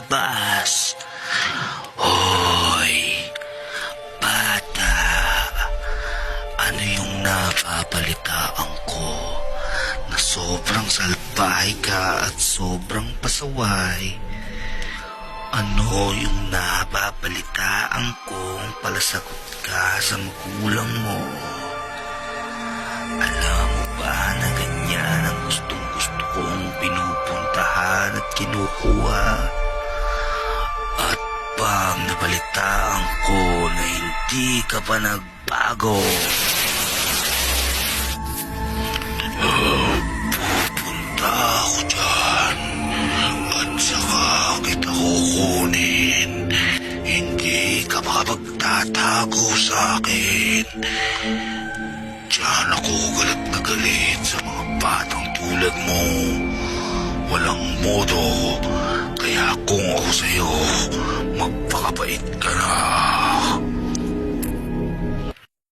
labas. Hoy, bata, ano yung napapalitaan ko na sobrang salbahe ka at sobrang pasaway? Ano yung nababalitaan kong palasagot ka sa magulang mo? Alam mo ba na ganyan ang gustong-gusto kong pinupuntahan at kinukuha? At pag nabalitaan ko na hindi ka pa nagbago, pupunta ako dyan at saka kita kukunin. Hindi ka makapagtatago sa akin. Diyan ako galit na galit sa mga batang tulad mo. Walang modo, kaya kung ako sa'yo,